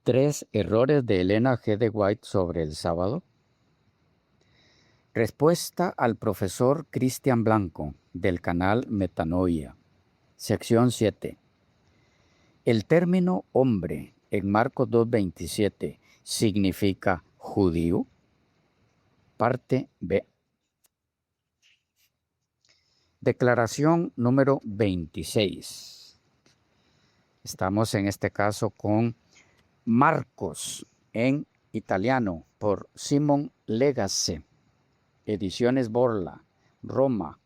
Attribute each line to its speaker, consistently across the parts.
Speaker 1: Tres errores de Elena G. de White sobre el sábado. Respuesta al profesor Cristian Blanco del canal Metanoia. Sección 7. El término hombre en Marcos 2:27 significa judío. Parte B. Declaración número 26. Estamos en este caso con Marcos en italiano por Simon Legace. Ediciones Borla, Roma,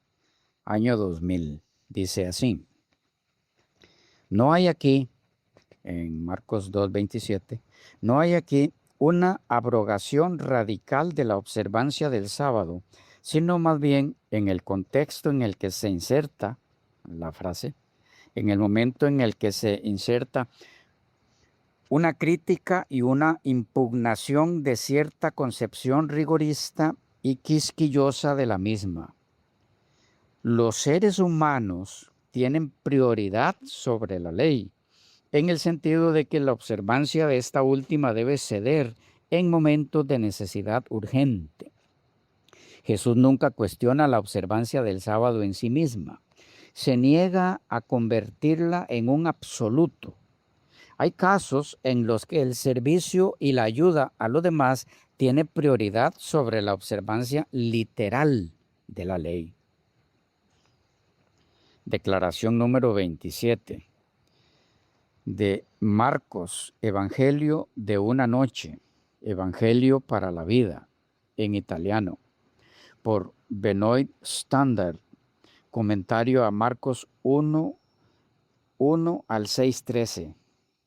Speaker 1: año 2000. Dice así: no hay aquí, en Marcos 2:27, no hay aquí una abrogación radical de la observancia del sábado, sino más bien en el contexto en el que se inserta la frase, en el momento en el que se inserta una crítica y una impugnación de cierta concepción rigorista y quisquillosa de la misma. Los seres humanos tienen prioridad sobre la ley, en el sentido de que la observancia de esta última debe ceder en momentos de necesidad urgente. Jesús nunca cuestiona la observancia del sábado en sí misma. Se niega a convertirla en un absoluto. Hay casos en los que el servicio y la ayuda a los demás tiene prioridad sobre la observancia literal de la ley. Declaración número 27 de Marcos, Evangelio de una noche, Evangelio para la vida, en italiano, por Benoit Standard, comentario a Marcos 1 al 6:13,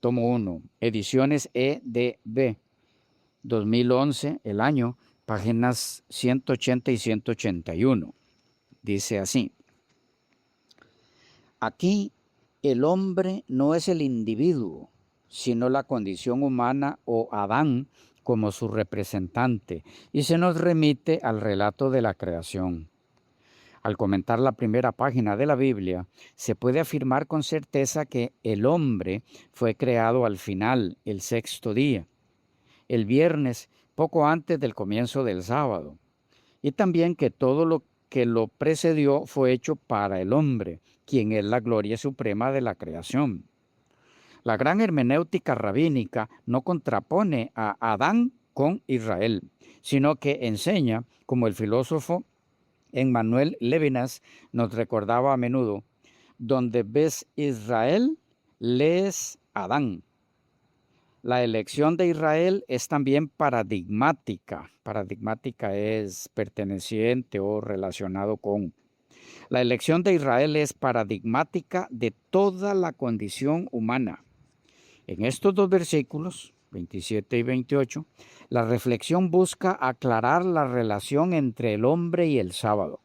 Speaker 1: tomo 1, ediciones EDB, 2011, el año, páginas 180 y 181. Dice así: aquí el hombre no es el individuo, sino la condición humana o Adán como su representante, y se nos remite al relato de la creación. Al comentar la primera página de la Biblia, se puede afirmar con certeza que el hombre fue creado al final, el sexto día, el viernes, poco antes del comienzo del sábado, y también que todo lo que lo precedió fue hecho para el hombre, quien es la gloria suprema de la creación. La gran hermenéutica rabínica no contrapone a Adán con Israel, sino que enseña, como el filósofo Emmanuel Levinas nos recordaba a menudo, donde ves Israel, lees Adán. La elección de Israel es también paradigmática. Paradigmática es perteneciente o relacionado con. La elección de Israel es paradigmática de toda la condición humana. En estos dos versículos, 27 y 28, la reflexión busca aclarar la relación entre el hombre y el sábado.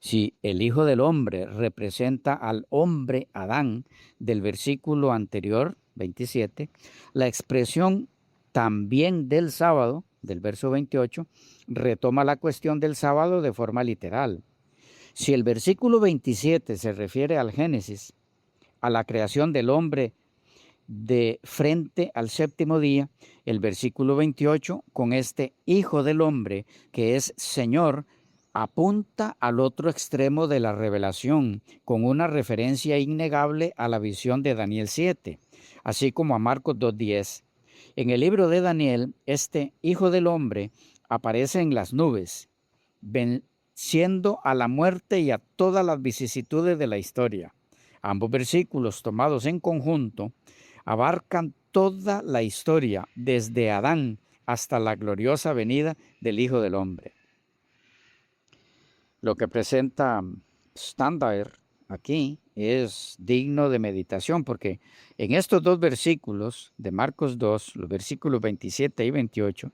Speaker 1: Si el Hijo del Hombre representa al hombre Adán del versículo anterior, 27, la expresión también del sábado, del verso 28, retoma la cuestión del sábado de forma literal. Si el versículo 27 se refiere al Génesis, a la creación del hombre de frente al séptimo día, el versículo 28, con este Hijo del Hombre, que es Señor, apunta al otro extremo de la revelación, con una referencia innegable a la visión de Daniel 7, así como a Marcos 2:10. En el libro de Daniel, este Hijo del Hombre aparece en las nubes, venciendo a la muerte y a todas las vicisitudes de la historia. Ambos versículos, tomados en conjunto, abarcan toda la historia, desde Adán hasta la gloriosa venida del Hijo del Hombre. Lo que presenta Standard aquí es digno de meditación, porque en estos dos versículos de Marcos 2, los versículos 27 y 28,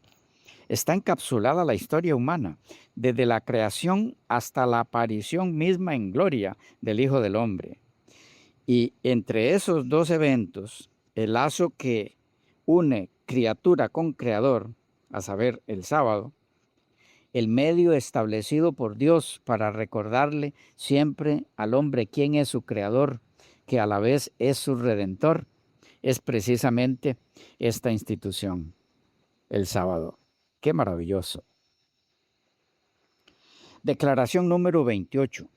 Speaker 1: está encapsulada la historia humana, desde la creación hasta la aparición misma en gloria del Hijo del Hombre. Y entre esos dos eventos, el lazo que une criatura con creador, a saber, el sábado, el medio establecido por Dios para recordarle siempre al hombre quién es su creador, que a la vez es su redentor, es precisamente esta institución, el sábado. ¡Qué maravilloso! Declaración número 28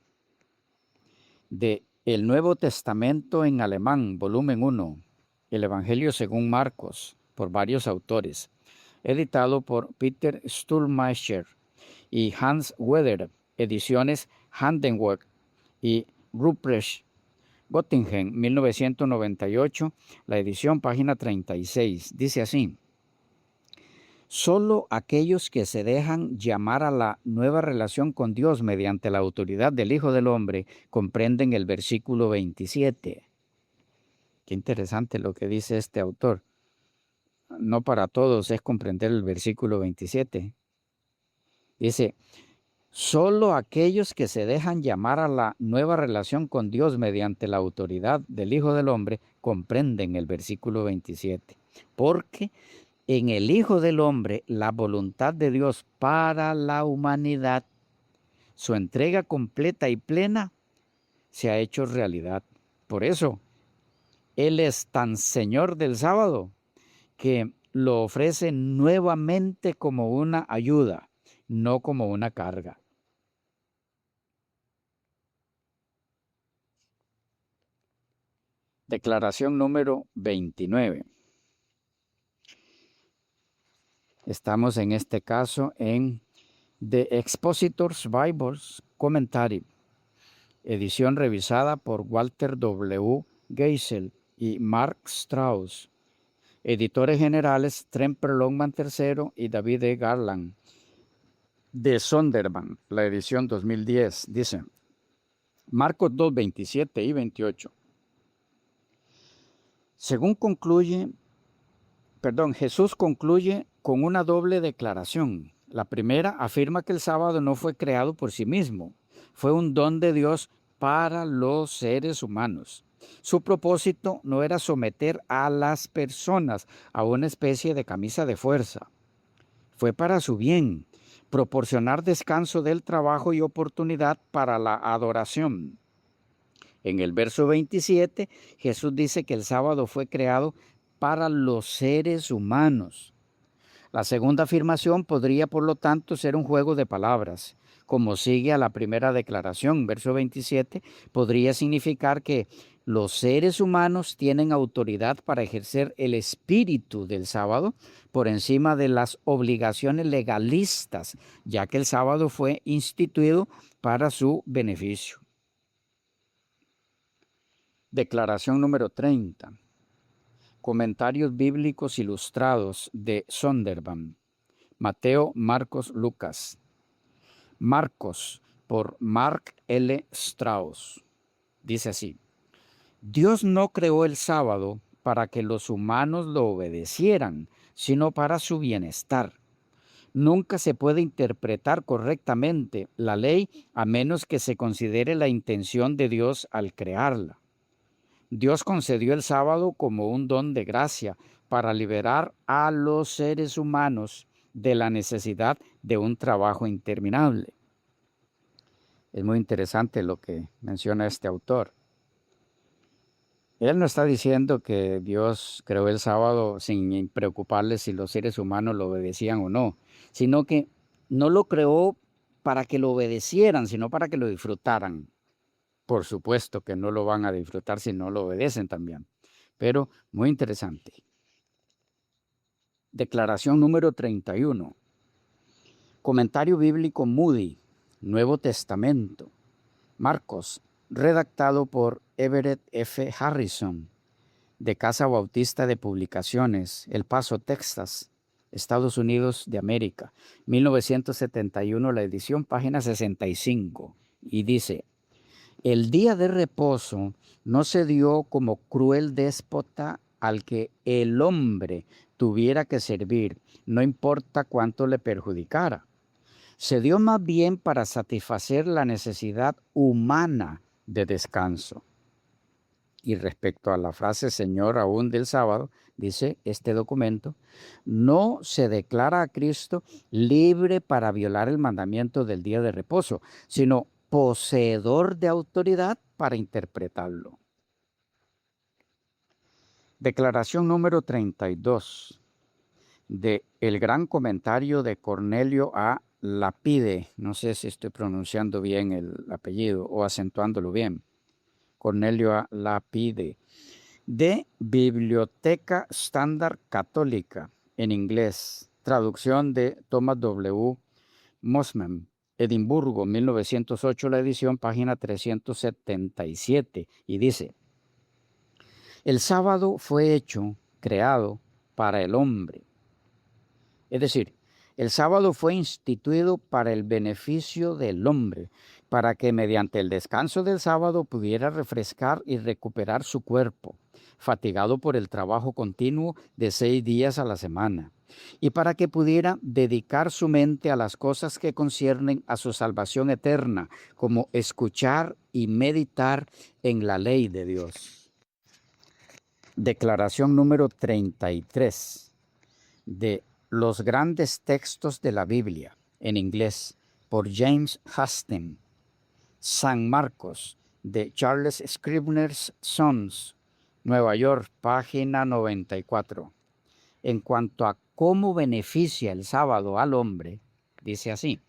Speaker 1: de El Nuevo Testamento en alemán, volumen 1, el Evangelio según Marcos, por varios autores, editado por Peter Stuhlmeier y Hans Weder, ediciones Handenwerk y Ruprecht, Göttingen, 1998, la edición página 36. Dice así: solo aquellos que se dejan llamar a la nueva relación con Dios mediante la autoridad del Hijo del Hombre comprenden el versículo 27. Qué interesante lo que dice este autor. No para todos es comprender el versículo 27. Dice: solo aquellos que se dejan llamar a la nueva relación con Dios mediante la autoridad del Hijo del Hombre comprenden el versículo 27. Porque en el Hijo del Hombre la voluntad de Dios para la humanidad, su entrega completa y plena, se ha hecho realidad. Por eso, Él es tan Señor del sábado que lo ofrece nuevamente como una ayuda, no como una carga. Declaración número 29. Estamos en este caso en The Expositor's Bibles Commentary, edición revisada por Walter W. Geisel y Mark Strauss, editores generales Tremper Longman III y David E. Garland, de Sonderman, la edición 2010. Dice Marcos 2, 27 y 28. Jesús concluye con una doble declaración. La primera afirma que el sábado no fue creado por sí mismo, fue un don de Dios para los seres humanos. Su propósito no era someter a las personas a una especie de camisa de fuerza. Fue para su bien, proporcionar descanso del trabajo y oportunidad para la adoración. En el verso 27, Jesús dice que el sábado fue creado para los seres humanos. La segunda afirmación podría, por lo tanto, ser un juego de palabras. Como sigue a la primera declaración, verso 27, podría significar que los seres humanos tienen autoridad para ejercer el espíritu del sábado por encima de las obligaciones legalistas, ya que el sábado fue instituido para su beneficio. Declaración número 30. Comentarios bíblicos ilustrados de Sonderman. Mateo, Marcos, Lucas. Marcos, por Mark L. Strauss. Dice así: Dios no creó el sábado para que los humanos lo obedecieran, sino para su bienestar. Nunca se puede interpretar correctamente la ley a menos que se considere la intención de Dios al crearla. Dios concedió el sábado como un don de gracia para liberar a los seres humanos de la necesidad de un trabajo interminable. Es muy interesante lo que menciona este autor. Él no está diciendo que Dios creó el sábado sin preocuparle si los seres humanos lo obedecían o no, sino que no lo creó para que lo obedecieran, sino para que lo disfrutaran. Por supuesto que no lo van a disfrutar si no lo obedecen también, pero muy interesante. Declaración número 31. Comentario bíblico Moody, Nuevo Testamento. Marcos, redactado por Everett F. Harrison, de Casa Bautista de Publicaciones, El Paso, Texas, Estados Unidos de América, 1971, la edición, página 65, y dice: el día de reposo no se dio como cruel déspota al que el hombre tuviera que servir, no importa cuánto le perjudicara. Se dio más bien para satisfacer la necesidad humana de descanso. Y respecto a la frase Señor aún del sábado, dice este documento, no se declara a Cristo libre para violar el mandamiento del día de reposo, sino poseedor de autoridad para interpretarlo. Declaración número 32 de el gran comentario de Cornelio A. Lapide. No sé si estoy pronunciando bien el apellido o acentuándolo bien. Cornelio A. Lapide. De Biblioteca Estándar Católica en inglés. Traducción de Thomas W. Mosman. Edimburgo, 1908, la edición, página 377. Y dice: el sábado fue hecho, creado, para el hombre. Es decir, el sábado fue instituido para el beneficio del hombre, para que mediante el descanso del sábado pudiera refrescar y recuperar su cuerpo, fatigado por el trabajo continuo de 6 días a la semana, y para que pudiera dedicar su mente a las cosas que conciernen a su salvación eterna, como escuchar y meditar en la ley de Dios. Declaración número 33 de los grandes textos de la Biblia en inglés por James Huston. San Marcos de Charles Scribner's Sons, Nueva York, página 94. En cuanto a cómo beneficia el sábado al hombre, dice así: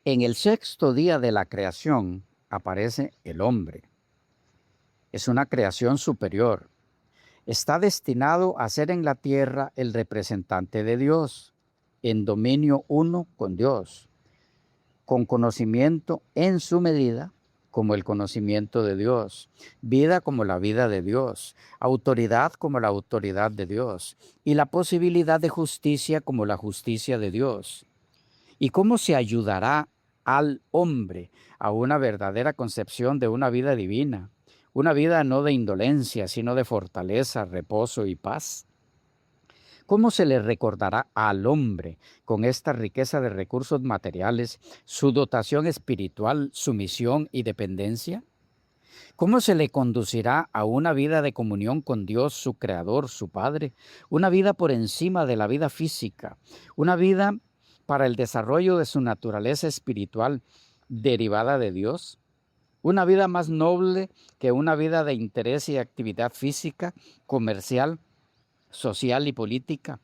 Speaker 1: en el sexto día de la creación aparece el hombre. Es una creación superior. Está destinado a ser en la tierra el representante de Dios, en dominio uno con Dios, con conocimiento en su medida, como el conocimiento de Dios, vida como la vida de Dios, autoridad como la autoridad de Dios, y la posibilidad de justicia como la justicia de Dios. ¿Y cómo se ayudará al hombre a una verdadera concepción de una vida divina? Una vida no de indolencia, sino de fortaleza, reposo y paz. ¿Cómo se le recordará al hombre, con esta riqueza de recursos materiales, su dotación espiritual, su misión y dependencia? ¿Cómo se le conducirá a una vida de comunión con Dios, su Creador, su Padre? Una vida por encima de la vida física, una vida para el desarrollo de su naturaleza espiritual derivada de Dios. Una vida más noble que una vida de interés y actividad física, comercial, social y política.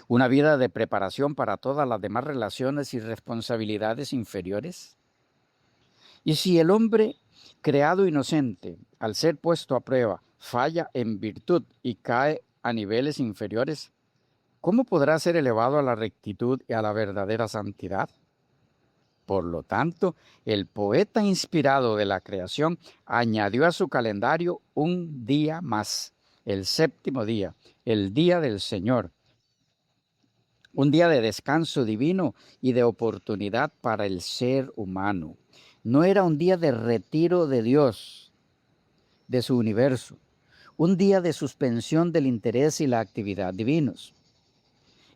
Speaker 1: Una vida de preparación para todas las demás relaciones y responsabilidades inferiores. Y si el hombre, creado inocente, al ser puesto a prueba, falla en virtud y cae a niveles inferiores, ¿cómo podrá ser elevado a la rectitud y a la verdadera santidad? Por lo tanto, el poeta inspirado de la creación añadió a su calendario un día más, el séptimo día, el día del Señor, un día de descanso divino y de oportunidad para el ser humano. No era un día de retiro de Dios, de su universo, un día de suspensión del interés y la actividad divinos.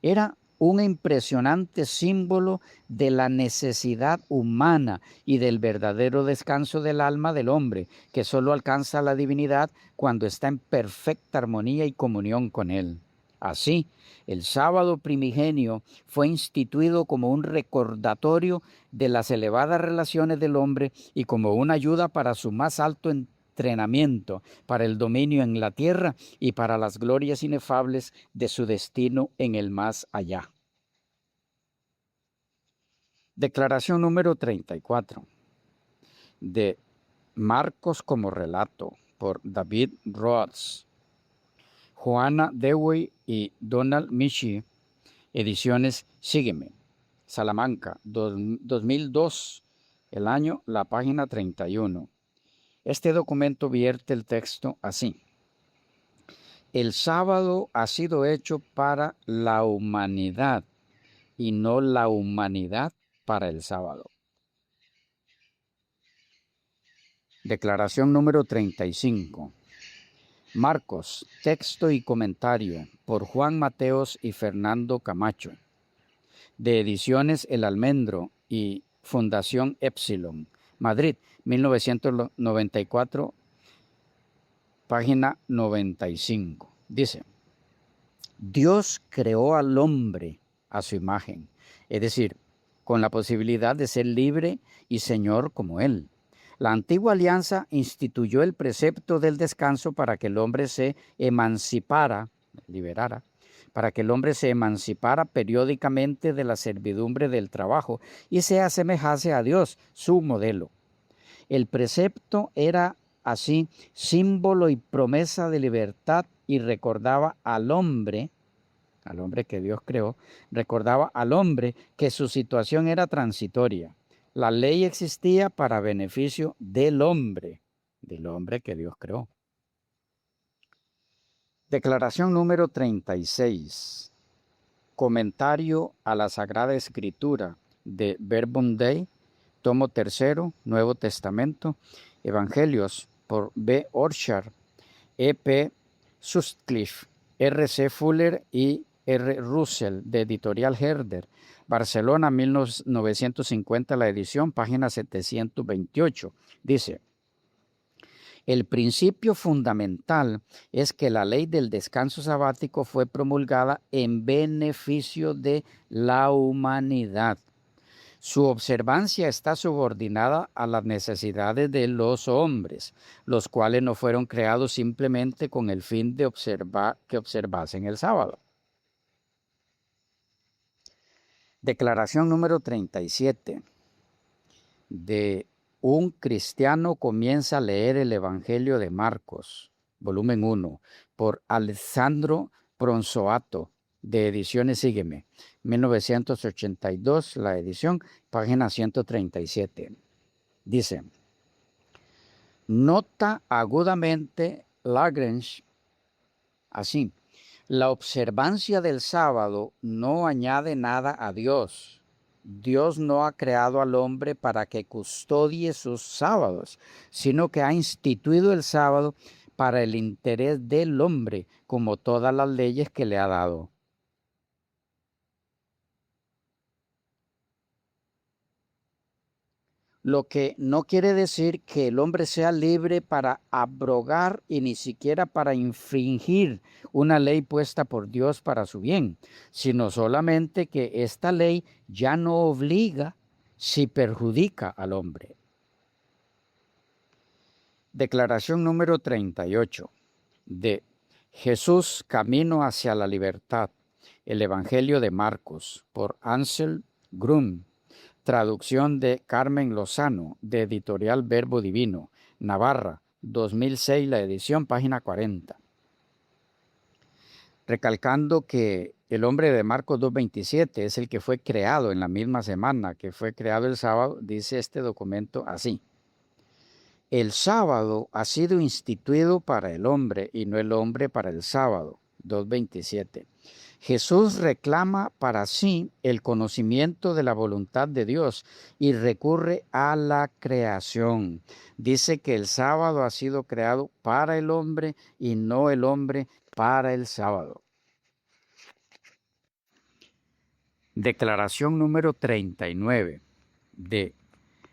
Speaker 1: Era un impresionante símbolo de la necesidad humana y del verdadero descanso del alma del hombre, que solo alcanza la divinidad cuando está en perfecta armonía y comunión con Él. Así, el sábado primigenio fue instituido como un recordatorio de las elevadas relaciones del hombre y como una ayuda para su más alto entrenamiento, para el dominio en la tierra y para las glorias inefables de su destino en el más allá. Declaración número 34 de Marcos como relato por David Rhodes, Joanna Dewey y Donald Michie, ediciones Sígueme, Salamanca, 2002, el año, la página 31. Este documento vierte el texto así: el sábado ha sido hecho para la humanidad y no la humanidad para el sábado. Declaración número 35. Marcos, texto y comentario por Juan Mateos y Fernando Camacho, de Ediciones El Almendro y Fundación Epsilon, Madrid, 1994, página 95. Dice: Dios creó al hombre a su imagen, es decir, con la posibilidad de ser libre y señor como Él. La antigua alianza instituyó el precepto del descanso para que el hombre se emancipara, liberara, para que el hombre se emancipara periódicamente de la servidumbre del trabajo y se asemejase a Dios, su modelo. El precepto era así símbolo y promesa de libertad y recordaba al hombre que Dios creó, recordaba al hombre que su situación era transitoria. La ley existía para beneficio del hombre que Dios creó. Declaración número 36. Comentario a la Sagrada Escritura de Verbum Dei, tomo tercero, Nuevo Testamento, Evangelios por B. Orchard, E.P. Sutcliffe, R.C. Fuller y R. Russell, de Editorial Herder, Barcelona, 1950, la edición, página 728. Dice: el principio fundamental es que la ley del descanso sabático fue promulgada en beneficio de la humanidad. Su observancia está subordinada a las necesidades de los hombres, los cuales no fueron creados simplemente con el fin de que observasen el sábado. Declaración número 37. De un cristiano comienza a leer el Evangelio de Marcos, volumen 1, por Alessandro Pronzoato, de Ediciones Sígueme, 1982, la edición, página 137. Dice: nota agudamente Lagrange así: la observancia del sábado no añade nada a Dios. Dios no ha creado al hombre para que custodie sus sábados, sino que ha instituido el sábado para el interés del hombre, como todas las leyes que le ha dado. Lo que no quiere decir que el hombre sea libre para abrogar y ni siquiera para infringir una ley puesta por Dios para su bien, sino solamente que esta ley ya no obliga si perjudica al hombre. Declaración número 38 de Jesús, Camino hacia la Libertad, el Evangelio de Marcos, por Ansel Grum. Traducción de Carmen Lozano, de Editorial Verbo Divino, Navarra, 2006, la edición, página 40. Recalcando que el hombre de Marcos 2.27 es el que fue creado en la misma semana que fue creado el sábado, dice este documento así: el sábado ha sido instituido para el hombre y no el hombre para el sábado, 2.27. Jesús reclama para sí el conocimiento de la voluntad de Dios y recurre a la creación. Dice que el sábado ha sido creado para el hombre y no el hombre para el sábado. Declaración número 39 de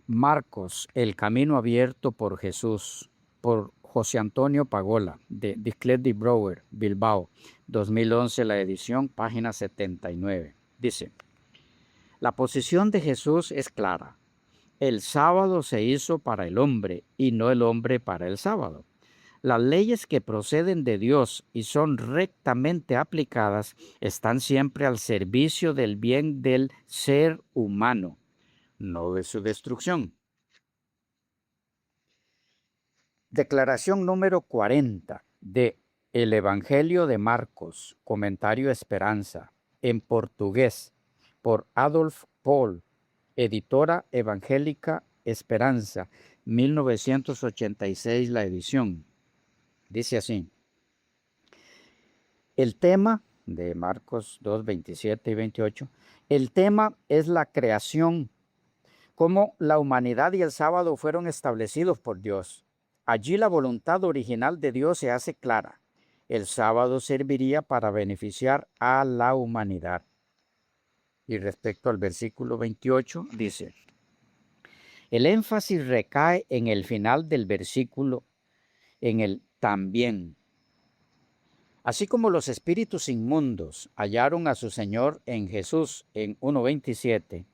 Speaker 1: Marcos, el camino abierto por Jesús, por José Antonio Pagola, de Disclet de Brouwer, Bilbao, 2011, la edición, página 79. Dice: la posición de Jesús es clara. El sábado se hizo para el hombre y no el hombre para el sábado. Las leyes que proceden de Dios y son rectamente aplicadas están siempre al servicio del bien del ser humano, no de su destrucción. Declaración número 40 de El Evangelio de Marcos, comentario Esperanza, en portugués, por Adolf Paul, editora evangélica Esperanza, 1986, la edición. Dice así: el tema de Marcos 2, 27 y 28, el tema es la creación, cómo la humanidad y el sábado fueron establecidos por Dios. Allí la voluntad original de Dios se hace clara. El sábado serviría para beneficiar a la humanidad. Y respecto al versículo 28, dice: el énfasis recae en el final del versículo, en el también. Así como los espíritus inmundos hallaron a su Señor en Jesús en 1.27,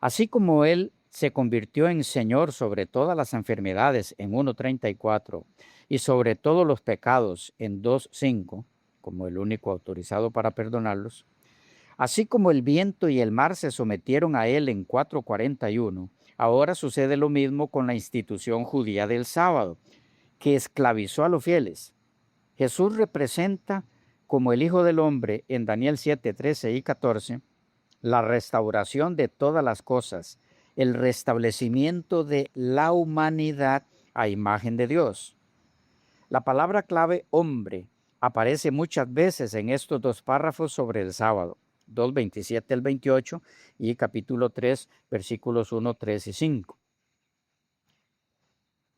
Speaker 1: así como Él se convirtió en Señor sobre todas las enfermedades en 1:34 y sobre todos los pecados en 2:5, como el único autorizado para perdonarlos, así como el viento y el mar se sometieron a él en 4:41, ahora sucede lo mismo con la institución judía del sábado, que esclavizó a los fieles. Jesús representa, como el Hijo del Hombre en Daniel 7:13 y 14, la restauración de todas las cosas, el restablecimiento de la humanidad a imagen de Dios. La palabra clave hombre aparece muchas veces en estos dos párrafos sobre el sábado, 2:27 al 28 y capítulo 3, versículos 1, 3 y 5.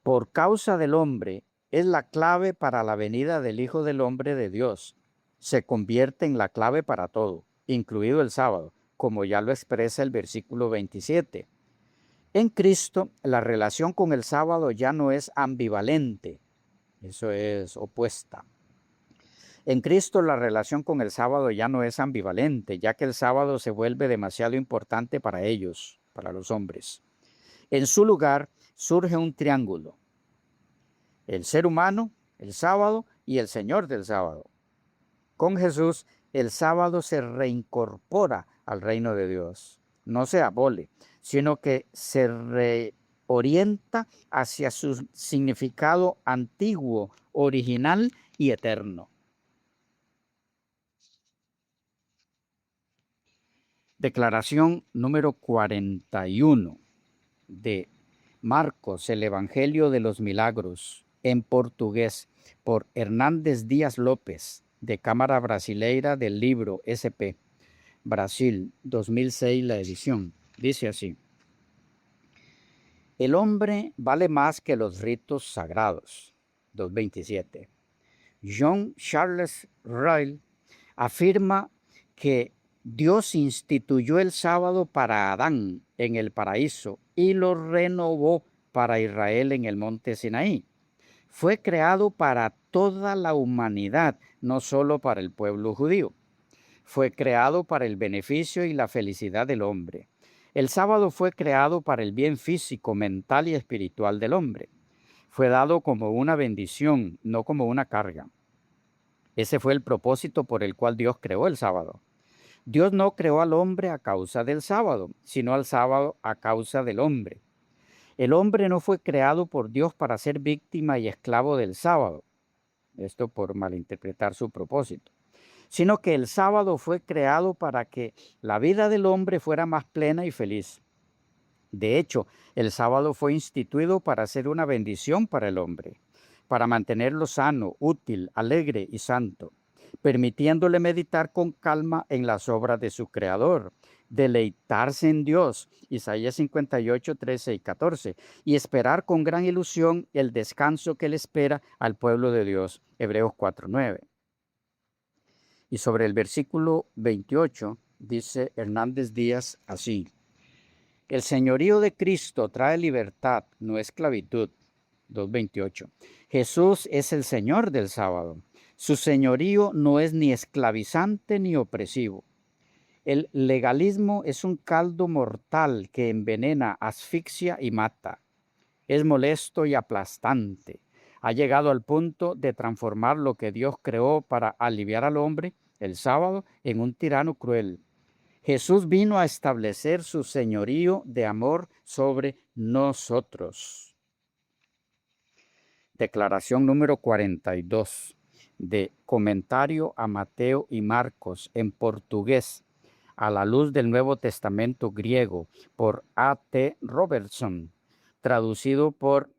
Speaker 1: Por causa del hombre es la clave para la venida del Hijo del Hombre de Dios. Se convierte en la clave para todo, incluido el sábado, como ya lo expresa el versículo 27. En Cristo, la relación con el sábado ya no es ambivalente, eso es opuesta. En Cristo la relación con el sábado ya no es ambivalente, ya que el sábado se vuelve demasiado importante para ellos, para los hombres. En su lugar surge un triángulo: el ser humano, el sábado y el Señor del sábado. Con Jesús, el sábado se reincorpora al reino de Dios. No se abole, sino que se reorienta hacia su significado antiguo, original y eterno. Declaración número 41 de Marcos, el Evangelio de los Milagros, en portugués, por Hernández Díaz López, de Cámara Brasileira del Libro SP, Brasil, 2006 la edición. Dice así: el hombre vale más que los ritos sagrados. 2:27. John Charles Ryle afirma que Dios instituyó el sábado para Adán en el paraíso y lo renovó para Israel en el monte Sinaí. Fue creado para toda la humanidad, no solo para el pueblo judío. Fue creado para el beneficio y la felicidad del hombre. El sábado fue creado para el bien físico, mental y espiritual del hombre. Fue dado como una bendición, no como una carga. Ese fue el propósito por el cual Dios creó el sábado. Dios no creó al hombre a causa del sábado, sino al sábado a causa del hombre. El hombre no fue creado por Dios para ser víctima y esclavo del sábado, esto por malinterpretar su propósito, sino que el sábado fue creado para que la vida del hombre fuera más plena y feliz. De hecho, el sábado fue instituido para ser una bendición para el hombre, para mantenerlo sano, útil, alegre y santo, permitiéndole meditar con calma en las obras de su Creador, deleitarse en Dios, Isaías 58, 13 y 14, y esperar con gran ilusión el descanso que le espera al pueblo de Dios, Hebreos 4, 9. Y sobre el versículo 28 dice Hernández Díaz así: el señorío de Cristo trae libertad, no esclavitud. 2:28. Jesús es el Señor del sábado. Su señorío no es ni esclavizante ni opresivo. El legalismo es un caldo mortal que envenena, asfixia y mata. Es molesto y aplastante. Ha llegado al punto de transformar lo que Dios creó para aliviar al hombre, el sábado, en un tirano cruel. Jesús vino a establecer su señorío de amor sobre nosotros. Declaración número 42 de Comentario a Mateo y Marcos en portugués, a la luz del Nuevo Testamento griego, por A.T. Robertson, traducido por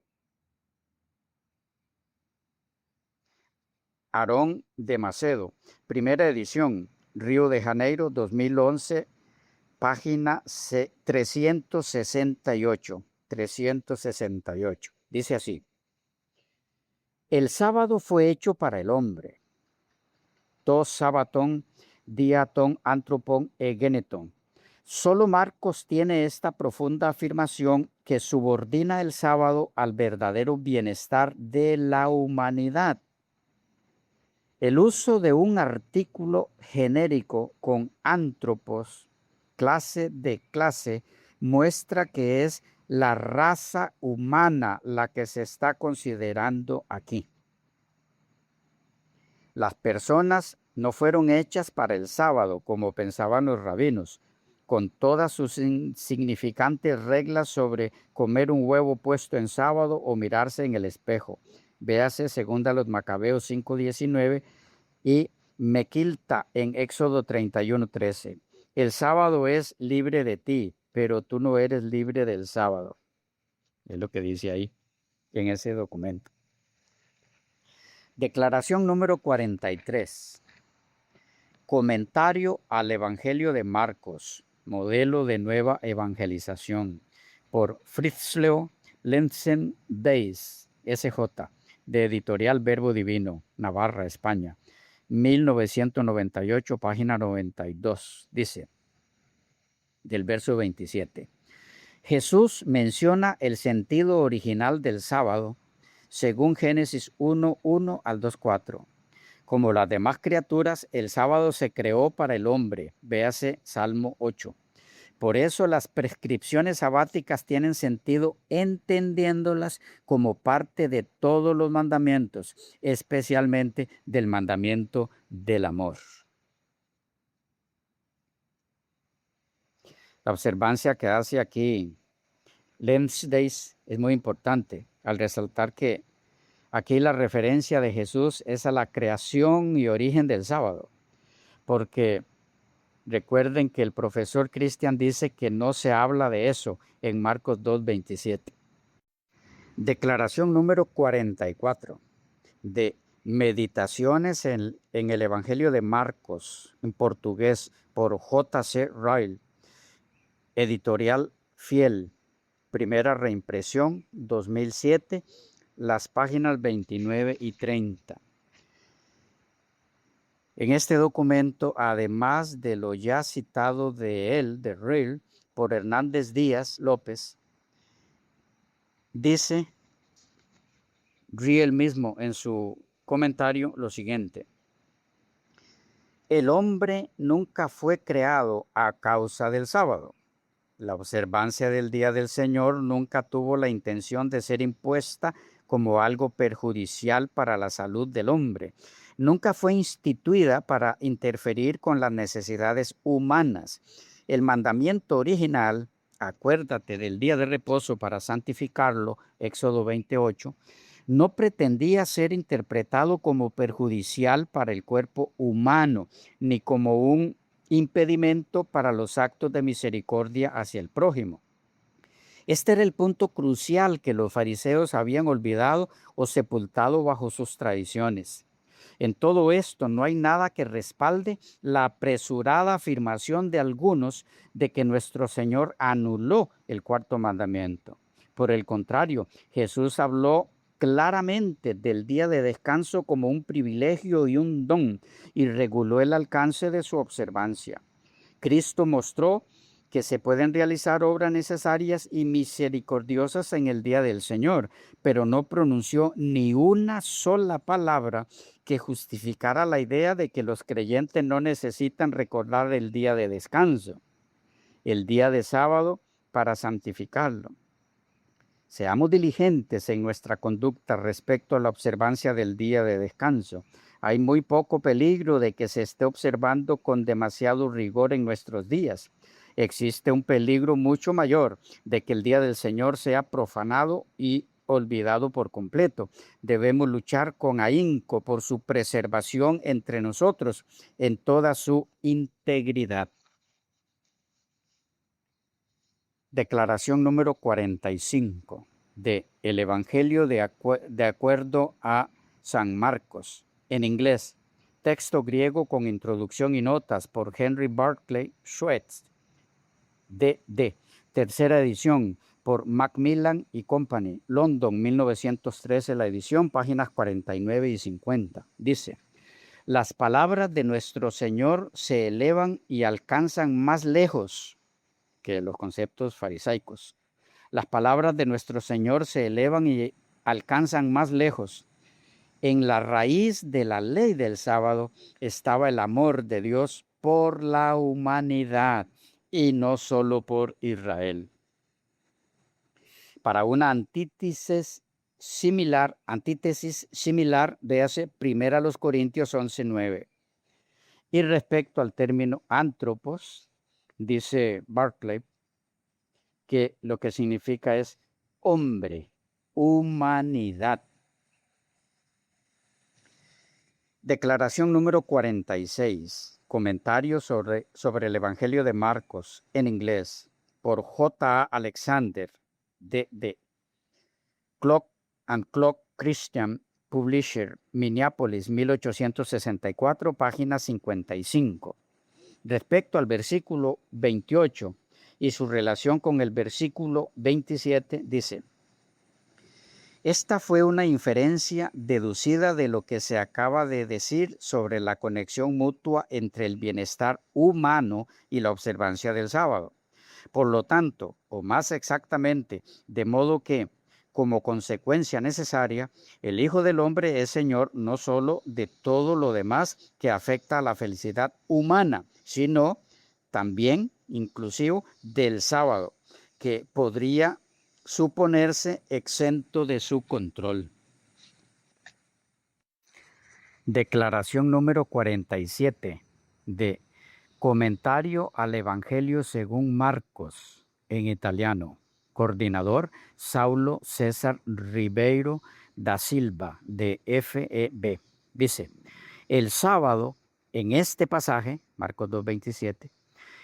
Speaker 1: Aarón de Macedo, primera edición, Río de Janeiro, 2011, página 368. Dice así: el sábado fue hecho para el hombre. Tos sabaton, diaton, antropon e geneton. Solo Marcos tiene esta profunda afirmación que subordina el sábado al verdadero bienestar de la humanidad. El uso de un artículo genérico con antropos, clase de clase, muestra que es la raza humana la que se está considerando aquí. Las personas no fueron hechas para el sábado, como pensaban los rabinos, con todas sus insignificantes reglas sobre comer un huevo puesto en sábado o mirarse en el espejo. Véase segunda los Macabeos 5:19 y Mequilta en Éxodo 31:13. El sábado es libre de ti, pero tú no eres libre del sábado. Es lo que dice ahí, en ese documento. Declaración número 43. Comentario al Evangelio de Marcos, modelo de nueva evangelización, por Fritzleo Lenzen Deis, SJ, de Editorial Verbo Divino, Navarra, España, 1998, página 92. Dice, del verso 27. Jesús menciona el sentido original del sábado según Génesis 1:1 al 2:4. Como las demás criaturas, el sábado se creó para el hombre. Véase Salmo 8. Por eso las prescripciones sabáticas tienen sentido entendiéndolas como parte de todos los mandamientos, especialmente del mandamiento del amor. La observancia que hace aquí Lensdays es muy importante al resaltar que aquí la referencia de Jesús es a la creación y origen del sábado, porque recuerden que el profesor Christian dice que no se habla de eso en Marcos 2:27. Declaración número 44 de Meditaciones en el Evangelio de Marcos, en portugués, por J.C. Ryle, editorial Fiel, primera reimpresión, 2007, las páginas 29 y 30. En este documento, además de lo ya citado de él, de Ryle, por Hernández Díaz López, dice Ryle mismo en su comentario lo siguiente: el hombre nunca fue creado a causa del sábado. La observancia del día del Señor nunca tuvo la intención de ser impuesta como algo perjudicial para la salud del hombre. Nunca fue instituida para interferir con las necesidades humanas. El mandamiento original, acuérdate del día de reposo para santificarlo, Éxodo 28, no pretendía ser interpretado como perjudicial para el cuerpo humano, ni como un impedimento para los actos de misericordia hacia el prójimo. Este era el punto crucial que los fariseos habían olvidado o sepultado bajo sus tradiciones. En todo esto no hay nada que respalde la apresurada afirmación de algunos de que nuestro Señor anuló el cuarto mandamiento. Por el contrario, Jesús habló claramente del día de descanso como un privilegio y un don, y reguló el alcance de su observancia. Cristo mostró que se pueden realizar obras necesarias y misericordiosas en el día del Señor, pero no pronunció ni una sola palabra que justificara la idea de que los creyentes no necesitan recordar el día de descanso, el día de sábado, para santificarlo. Seamos diligentes en nuestra conducta respecto a la observancia del día de descanso. Hay muy poco peligro de que se esté observando con demasiado rigor en nuestros días. Existe un peligro mucho mayor de que el día del Señor sea profanado y olvidado por completo. Debemos luchar con ahínco por su preservación entre nosotros en toda su integridad. Declaración número 45 de El Evangelio de acuerdo a San Marcos, en inglés, texto griego con introducción y notas por Henry Barclay Schweitz, D.D., tercera edición por Macmillan y Company, London, 1913, la edición, páginas 49 y 50. Dice: las palabras de nuestro Señor se elevan y alcanzan más lejos que los conceptos farisaicos. Las palabras de nuestro Señor se elevan y alcanzan más lejos. En la raíz de la ley del sábado estaba el amor de Dios por la humanidad y no solo por Israel. Para una antítesis similar, véase 1 Corintios 11:9. Y respecto al término antropos, dice Barclay que lo que significa es hombre, humanidad. Declaración número 46. Comentario sobre el Evangelio de Marcos en inglés por J. A. Alexander, D.D. Clock and Clock Christian Publisher, Minneapolis, 1864, página 55. Respecto al versículo 28 y su relación con el versículo 27, dice: esta fue una inferencia deducida de lo que se acaba de decir sobre la conexión mutua entre el bienestar humano y la observancia del sábado. Por lo tanto, o más exactamente, de modo que, como consecuencia necesaria, el Hijo del Hombre es Señor no solo de todo lo demás que afecta a la felicidad humana, sino también, inclusive, del sábado, que podría suponerse exento de su control. Declaración número 47 de Comentario al Evangelio según Marcos en italiano. Coordinador Saulo César Ribeiro da Silva de FEB. Dice: el sábado en este pasaje, Marcos 2:27,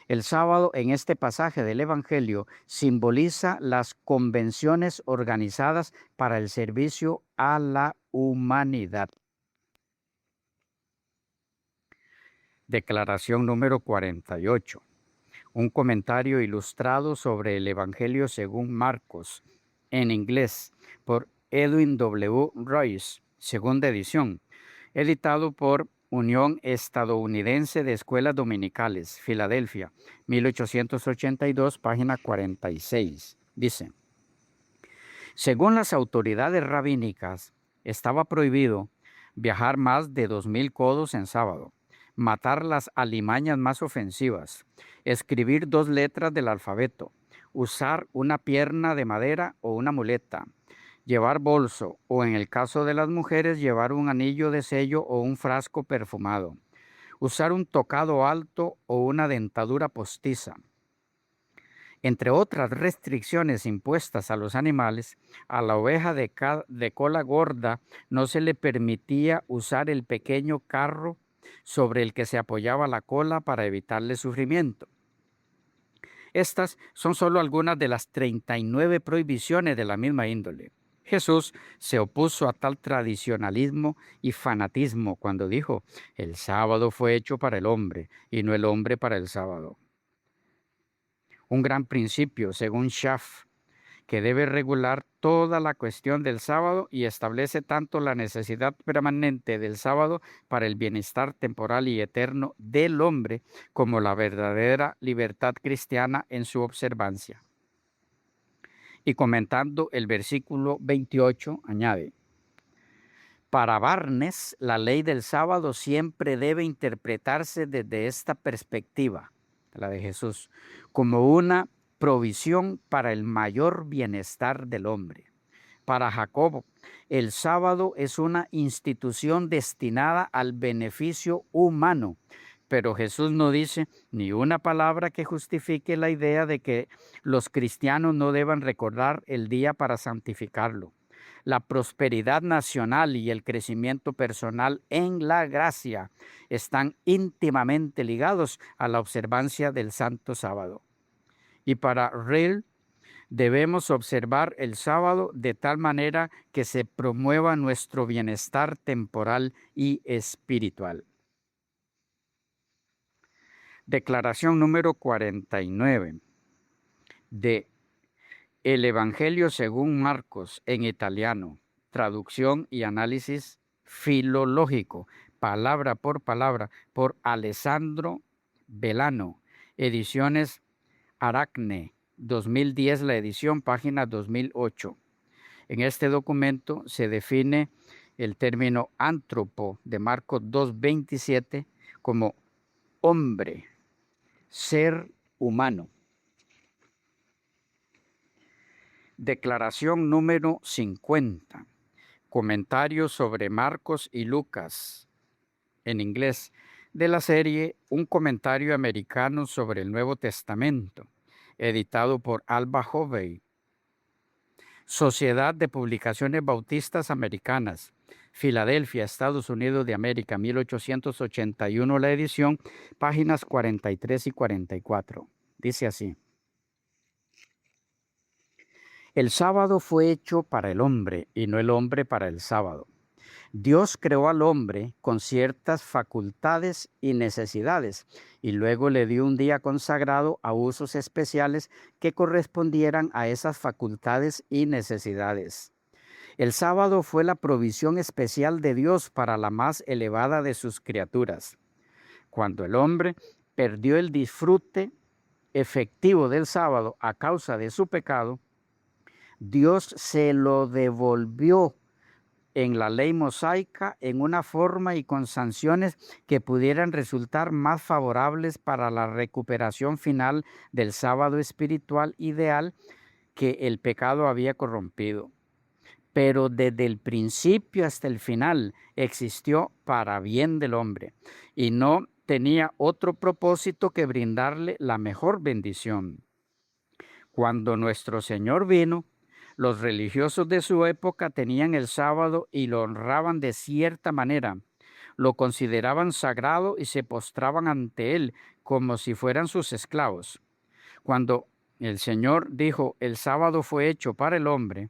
Speaker 1: el sábado en este pasaje del Evangelio simboliza las convenciones organizadas para el servicio a la humanidad. Declaración número 48. Un comentario ilustrado sobre el Evangelio según Marcos, en inglés, por Edwin W. Royce, segunda edición, editado por Unión Estadounidense de Escuelas Dominicales, Filadelfia, 1882, página 46. Dice: según las autoridades rabínicas, estaba prohibido viajar más de 2,000 codos en sábado, matar las alimañas más ofensivas, escribir 2 letras del alfabeto, usar una pierna de madera o una muleta, llevar bolso o, en el caso de las mujeres, llevar un anillo de sello o un frasco perfumado, usar un tocado alto o una dentadura postiza. Entre otras restricciones impuestas a los animales, a la oveja de cola gorda no se le permitía usar el pequeño carro sobre el que se apoyaba la cola para evitarle sufrimiento. Estas son solo algunas de las 39 prohibiciones de la misma índole. Jesús se opuso a tal tradicionalismo y fanatismo cuando dijo: el sábado fue hecho para el hombre y no el hombre para el sábado. Un gran principio, según Schaff, que debe regular toda la cuestión del sábado y establece tanto la necesidad permanente del sábado para el bienestar temporal y eterno del hombre como la verdadera libertad cristiana en su observancia. Y comentando el versículo 28, añade: para Barnes, la ley del sábado siempre debe interpretarse desde esta perspectiva, la de Jesús, como una provisión para el mayor bienestar del hombre. Para Jacobo, el sábado es una institución destinada al beneficio humano, pero Jesús no dice ni una palabra que justifique la idea de que los cristianos no deban recordar el día para santificarlo. La prosperidad nacional y el crecimiento personal en la gracia están íntimamente ligados a la observancia del Santo Sábado. Y para Ryle, debemos observar el sábado de tal manera que se promueva nuestro bienestar temporal y espiritual. Declaración número 49 de El Evangelio según Marcos en italiano, traducción y análisis filológico, palabra por palabra, por Alessandro Velano, ediciones Aracne, 2010 la edición, página 2008. En este documento se define el término antropo de Marcos 2:27 como hombre, ser humano. Declaración número 50. Comentarios sobre Marcos y Lucas, en inglés, de la serie Un comentario americano sobre el Nuevo Testamento, editado por Alba Hovey. Sociedad de Publicaciones Bautistas Americanas, Filadelfia, Estados Unidos de América, 1881, la edición, páginas 43 y 44. Dice así: el sábado fue hecho para el hombre y no el hombre para el sábado. Dios creó al hombre con ciertas facultades y necesidades y luego le dio un día consagrado a usos especiales que correspondieran a esas facultades y necesidades. El sábado fue la provisión especial de Dios para la más elevada de sus criaturas. Cuando el hombre perdió el disfrute efectivo del sábado a causa de su pecado, Dios se lo devolvió en la ley mosaica en una forma y con sanciones que pudieran resultar más favorables para la recuperación final del sábado espiritual ideal que el pecado había corrompido. Pero desde el principio hasta el final existió para bien del hombre y no tenía otro propósito que brindarle la mejor bendición. Cuando nuestro Señor vino, los religiosos de su época tenían el sábado y lo honraban de cierta manera. Lo consideraban sagrado y se postraban ante él como si fueran sus esclavos. Cuando el Señor dijo, el sábado fue hecho para el hombre,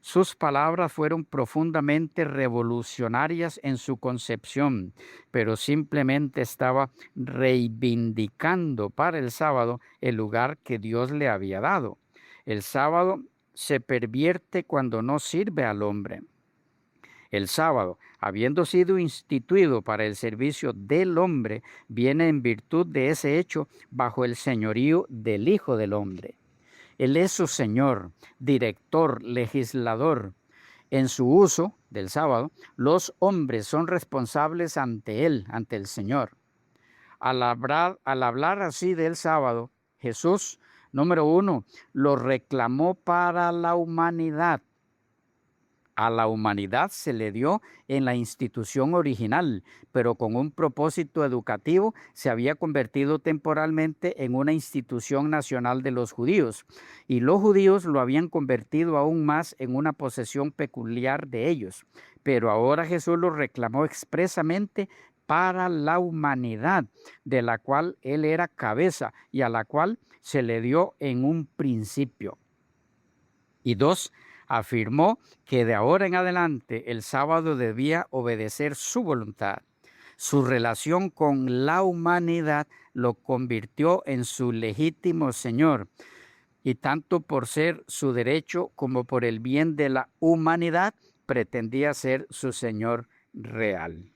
Speaker 1: sus palabras fueron profundamente revolucionarias en su concepción, pero simplemente estaba reivindicando para el sábado el lugar que Dios le había dado. El sábado se pervierte cuando no sirve al hombre. El sábado, habiendo sido instituido para el servicio del hombre, viene en virtud de ese hecho bajo el señorío del Hijo del Hombre. Él es su Señor, director, legislador. En su uso del sábado, los hombres son responsables ante Él, ante el Señor. Al hablar así del sábado, Jesús, número 1, lo reclamó para la humanidad. A la humanidad se le dio en la institución original, pero con un propósito educativo se había convertido temporalmente en una institución nacional de los judíos, y los judíos lo habían convertido aún más en una posesión peculiar de ellos. Pero ahora Jesús lo reclamó expresamente para la humanidad, de la cual él era cabeza y a la cual se le dio en un principio. Y 2, afirmó que de ahora en adelante el sábado debía obedecer su voluntad. Su relación con la humanidad lo convirtió en su legítimo Señor, y tanto por ser su derecho como por el bien de la humanidad, pretendía ser su Señor real.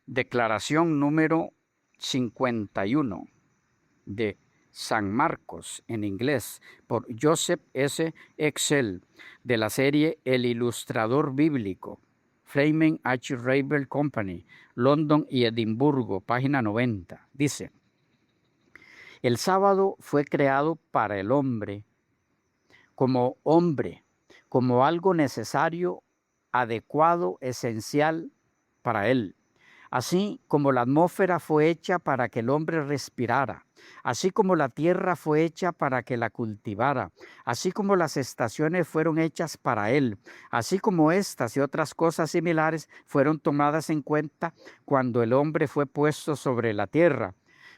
Speaker 1: Declaración número 51 de San Marcos, en inglés, por Joseph S. Excel, de la serie El Ilustrador Bíblico, Flamen H. Ravel Company, London y Edimburgo, página 90. Dice: el sábado fue creado para el hombre, como algo necesario, adecuado, esencial para él. Así como la atmósfera fue hecha para que el hombre respirara, así como la tierra fue hecha para que la cultivara, así como las estaciones fueron hechas para él, así como estas y otras cosas similares fueron tomadas en cuenta cuando el hombre fue puesto sobre la tierra,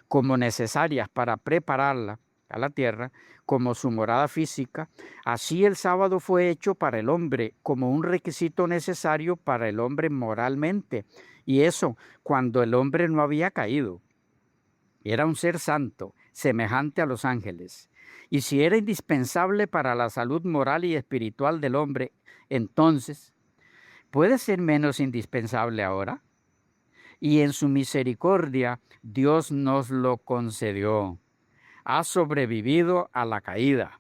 Speaker 1: como necesarias para prepararla a la tierra, como su morada física, así el sábado fue hecho para el hombre como un requisito necesario para el hombre moralmente. Y eso cuando el hombre no había caído. Era un ser santo, semejante a los ángeles. Y si era indispensable para la salud moral y espiritual del hombre, entonces, ¿puede ser menos indispensable ahora? Y en su misericordia, Dios nos lo concedió. Ha sobrevivido a la caída,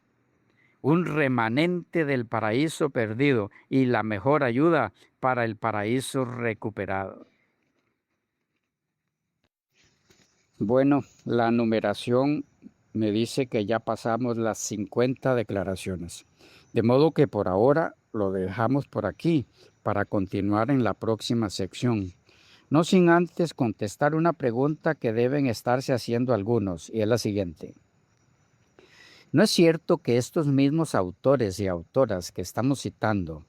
Speaker 1: un remanente del paraíso perdido y la mejor ayuda para el paraíso recuperado. Bueno, la numeración me dice que ya pasamos las 50 declaraciones. De modo que por ahora lo dejamos por aquí para continuar en la próxima sección. No sin antes contestar una pregunta que deben estarse haciendo algunos, y es la siguiente. ¿No es cierto que estos mismos autores y autoras que estamos citando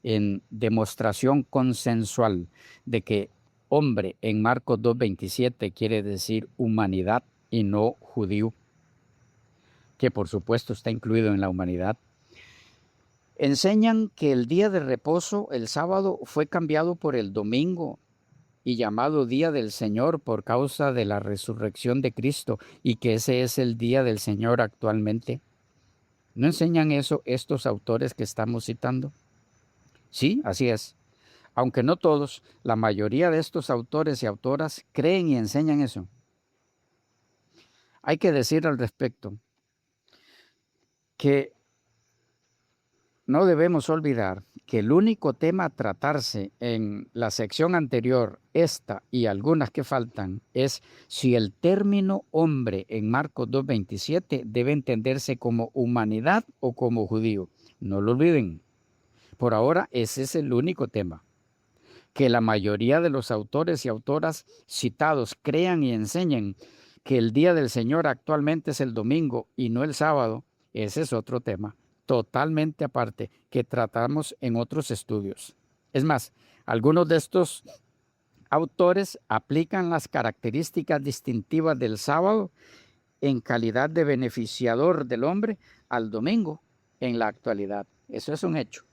Speaker 1: en demostración consensual de que hombre en Marcos 2:27 quiere decir humanidad y no judío, que por supuesto está incluido en la humanidad, enseñan que el día de reposo, el sábado, fue cambiado por el domingo y llamado día del Señor por causa de la resurrección de Cristo y que ese es el día del Señor actualmente? ¿No enseñan eso estos autores que estamos citando? Sí, así es. Aunque no todos, la mayoría de estos autores y autoras creen y enseñan eso. Hay que decir al respecto que no debemos olvidar que el único tema a tratarse en la sección anterior, esta y algunas que faltan, es si el término hombre en Marcos 2:27 debe entenderse como humanidad o como judío. No lo olviden. Por ahora ese es el único tema. Que la mayoría de los autores y autoras citados crean y enseñen que el día del Señor actualmente es el domingo y no el sábado, ese es otro tema, totalmente aparte, que tratamos en otros estudios. Es más, algunos de estos autores aplican las características distintivas del sábado en calidad de beneficiador del hombre al domingo en la actualidad. Eso es un hecho.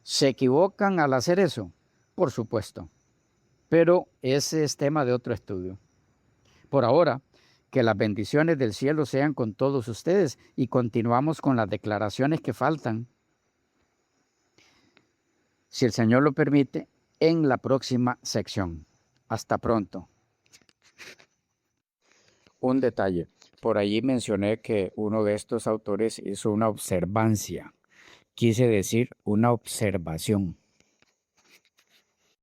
Speaker 1: ¿Se equivocan al hacer eso? Por supuesto, pero ese es tema de otro estudio. Por ahora, que las bendiciones del cielo sean con todos ustedes y continuamos con las declaraciones que faltan, si el Señor lo permite, en la próxima sección. Hasta pronto. Un detalle. Por allí mencioné que uno de estos autores hizo una observancia. Quise decir una observación.